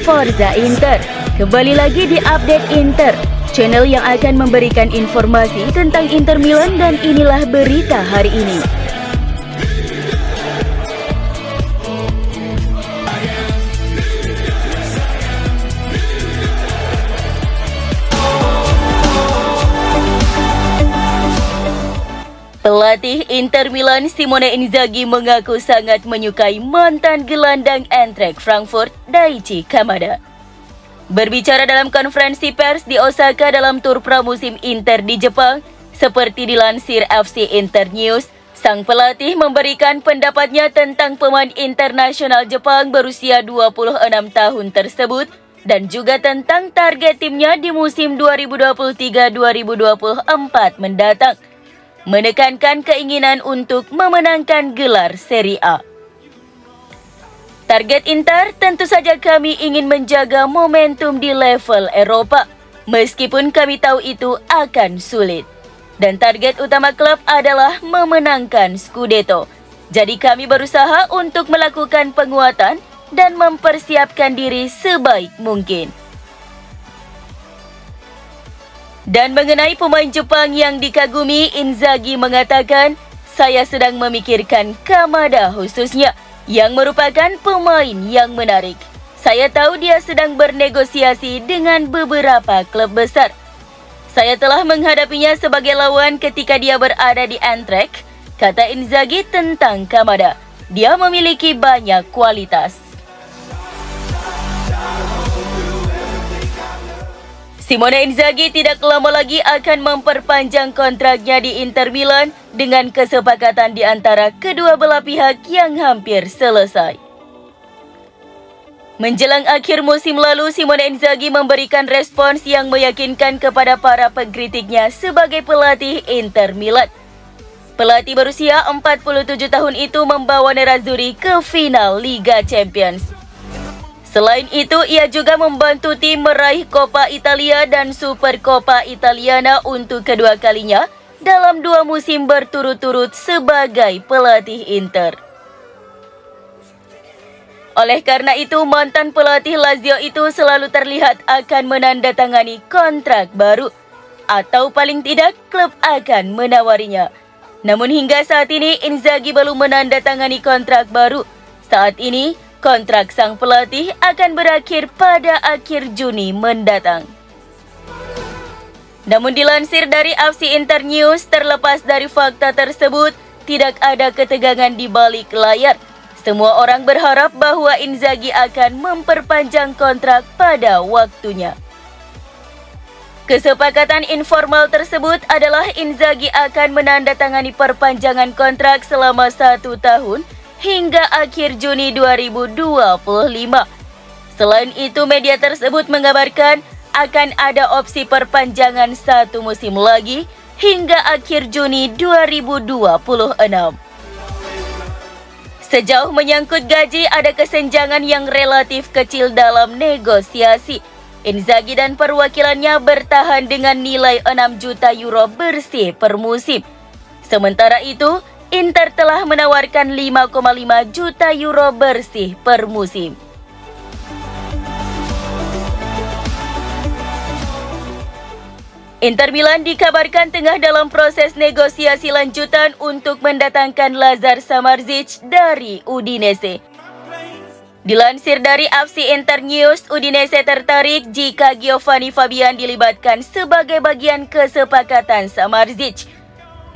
Forza Inter. Kembali lagi di Update Inter, channel yang akan memberikan informasi tentang Inter Milan, dan inilah berita hari ini. Pelatih Inter Milan Simone Inzaghi mengaku sangat menyukai mantan gelandang Eintracht Frankfurt Daichi Kamada. Berbicara dalam konferensi pers di Osaka dalam tur pramusim Inter di Jepang, seperti dilansir FC Inter News, sang pelatih memberikan pendapatnya tentang pemain internasional Jepang berusia 26 tahun tersebut dan juga tentang target timnya di musim 2023-2024 mendatang, menekankan keinginan untuk memenangkan gelar Serie A. Target Inter, tentu saja kami ingin menjaga momentum di level Eropa, meskipun kami tahu itu akan sulit. Dan target utama klub adalah memenangkan Scudetto. Jadi kami berusaha untuk melakukan penguatan dan mempersiapkan diri sebaik mungkin. Dan mengenai pemain Jepang yang dikagumi, Inzaghi mengatakan, saya sedang memikirkan Kamada khususnya, yang merupakan pemain yang menarik. Saya tahu dia sedang bernegosiasi dengan beberapa klub besar. Saya telah menghadapinya sebagai lawan ketika dia berada di Eintracht, kata Inzaghi tentang Kamada. Dia memiliki banyak kualitas. Simone Inzaghi tidak lama lagi akan memperpanjang kontraknya di Inter Milan dengan kesepakatan di antara kedua belah pihak yang hampir selesai. Menjelang akhir musim lalu, Simone Inzaghi memberikan respons yang meyakinkan kepada para pengkritiknya sebagai pelatih Inter Milan. Pelatih berusia 47 tahun itu membawa Nerazzurri ke final Liga Champions. Selain itu, ia juga membantu tim meraih Coppa Italia dan Supercoppa Italiana untuk kedua kalinya dalam 2 musim berturut-turut sebagai pelatih Inter. Oleh karena itu, mantan pelatih Lazio itu selalu terlihat akan menandatangani kontrak baru, atau paling tidak klub akan menawarinya. Namun hingga saat ini, Inzaghi belum menandatangani kontrak baru. Saat ini, kontrak sang pelatih akan berakhir pada akhir Juni mendatang. Namun dilansir dari FC Inter News, terlepas dari fakta tersebut, tidak ada ketegangan di balik layar. Semua orang berharap bahwa Inzaghi akan memperpanjang kontrak pada waktunya. Kesepakatan informal tersebut adalah Inzaghi akan menandatangani perpanjangan kontrak selama 1 tahun hingga akhir Juni 2025. Selain itu, media tersebut mengabarkan akan ada opsi perpanjangan 1 musim lagi hingga akhir Juni 2026. Sejauh menyangkut gaji, ada kesenjangan yang relatif kecil dalam negosiasi. Inzaghi dan perwakilannya bertahan dengan nilai 6 juta euro bersih per musim. Sementara itu, Inter telah menawarkan 5,5 juta euro bersih per musim. Inter Milan dikabarkan tengah dalam proses negosiasi lanjutan untuk mendatangkan Lazar Samardzic dari Udinese. Dilansir dari FC Inter News, Udinese tertarik jika Giovanni Fabian dilibatkan sebagai bagian kesepakatan Samardzic.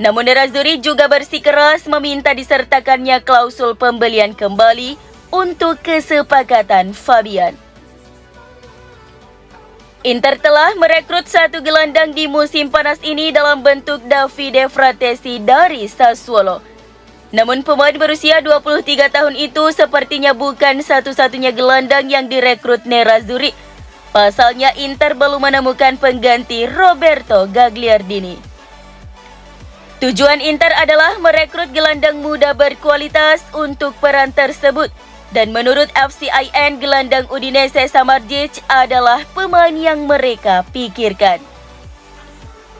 Namun Nerazzurri juga bersikeras meminta disertakannya klausul pembelian kembali untuk kesepakatan Fabian. Inter telah merekrut 1 gelandang di musim panas ini dalam bentuk Davide Fratesi dari Sassuolo. Namun pemain berusia 23 tahun itu sepertinya bukan satu-satunya gelandang yang direkrut Nerazzurri. Pasalnya Inter belum menemukan pengganti Roberto Gagliardini. Tujuan Inter adalah merekrut gelandang muda berkualitas untuk peran tersebut. Dan menurut FCIN, gelandang Udinese Samardzic adalah pemain yang mereka pikirkan.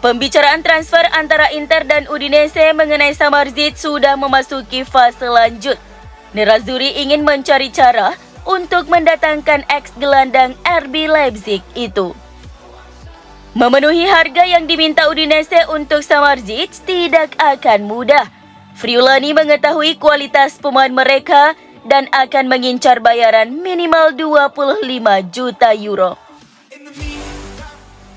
Pembicaraan transfer antara Inter dan Udinese mengenai Samardzic sudah memasuki fase lanjut. Nerazzurri ingin mencari cara untuk mendatangkan ex-gelandang RB Leipzig itu. Memenuhi harga yang diminta Udinese untuk Samardžić tidak akan mudah. Friulani mengetahui kualitas pemain mereka dan akan mengincar bayaran minimal 25 juta euro.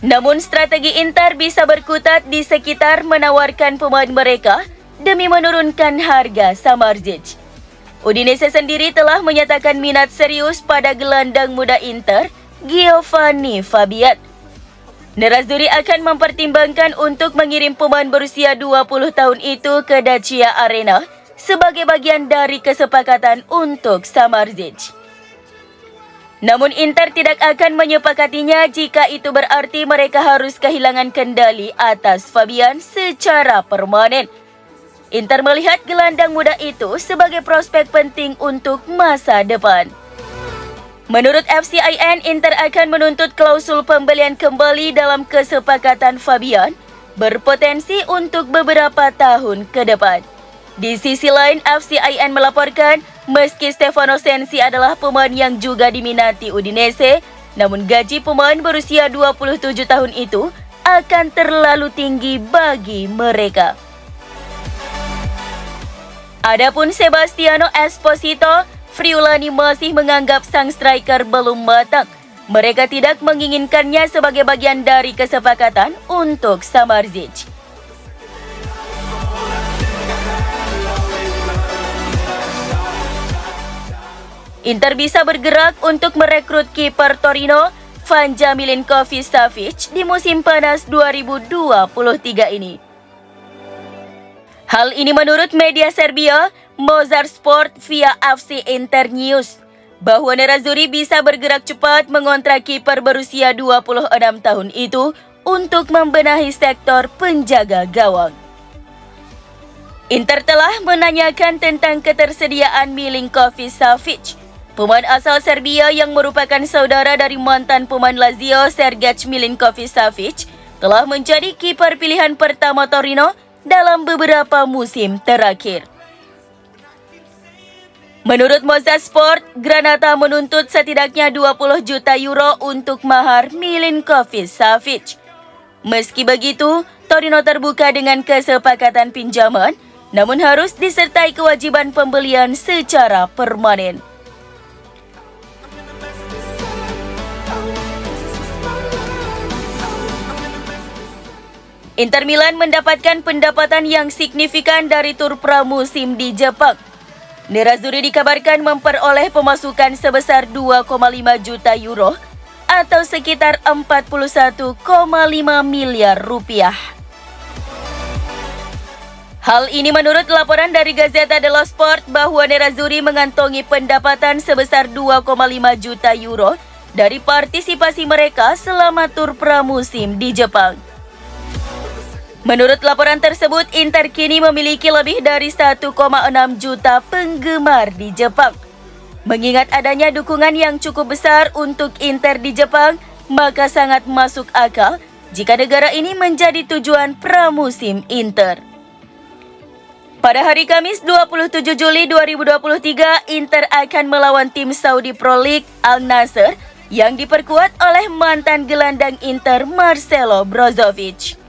Namun strategi Inter bisa berkutat di sekitar menawarkan pemain mereka demi menurunkan harga Samardžić. Udinese sendiri telah menyatakan minat serius pada gelandang muda Inter, Giovanni Fabian. Nerazzurri akan mempertimbangkan untuk mengirim pemain berusia 20 tahun itu ke Dacia Arena sebagai bagian dari kesepakatan untuk Samardžić. Namun Inter tidak akan menyepakatinya jika itu berarti mereka harus kehilangan kendali atas Fabian secara permanen. Inter melihat gelandang muda itu sebagai prospek penting untuk masa depan. Menurut FCIN, Inter akan menuntut klausul pembelian kembali dalam kesepakatan Fabian berpotensi untuk beberapa tahun ke depan. Di sisi lain, FCIN melaporkan meski Stefano Sensi adalah pemain yang juga diminati Udinese, namun gaji pemain berusia 27 tahun itu akan terlalu tinggi bagi mereka. Adapun Sebastiano Esposito, Friulani masih menganggap sang striker belum matang. Mereka tidak menginginkannya sebagai bagian dari kesepakatan untuk Samardžić. Inter bisa bergerak untuk merekrut kiper Torino, Vanja Milinković-Savić di musim panas 2023 ini. Hal ini menurut media Serbia, Mozart Sport via FC Inter News, bahwa Nerazzurri bisa bergerak cepat mengontrak kiper berusia 26 tahun itu untuk membenahi sektor penjaga gawang. Inter telah menanyakan tentang ketersediaan Milinković-Savić, pemain asal Serbia yang merupakan saudara dari mantan pemain Lazio Sergej Milinković-Savić, telah menjadi kiper pilihan pertama Torino dalam beberapa musim terakhir. Menurut Mozart Sport, Granata menuntut setidaknya 20 juta euro untuk mahar Milinković-Savić. Meski begitu, Torino terbuka dengan kesepakatan pinjaman, namun harus disertai kewajiban pembelian secara permanen. Inter Milan mendapatkan pendapatan yang signifikan dari tur pramusim di Jepang. Nerazzurri dikabarkan memperoleh pemasukan sebesar 2,5 juta euro atau sekitar 41,5 miliar rupiah. Hal ini menurut laporan dari Gazzetta dello Sport bahwa Nerazzurri mengantongi pendapatan sebesar 2,5 juta euro dari partisipasi mereka selama tur pramusim di Jepang. Menurut laporan tersebut, Inter kini memiliki lebih dari 1,6 juta penggemar di Jepang. Mengingat adanya dukungan yang cukup besar untuk Inter di Jepang, maka sangat masuk akal jika negara ini menjadi tujuan pramusim Inter. Pada hari Kamis 27 Juli 2023, Inter akan melawan tim Saudi Pro League Al Nassr yang diperkuat oleh mantan gelandang Inter Marcelo Brozovic.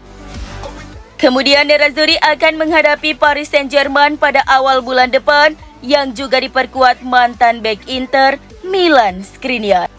Kemudian Nerazzurri akan menghadapi Paris Saint-Germain pada awal bulan depan yang juga diperkuat mantan bek Inter Milan Skriniar.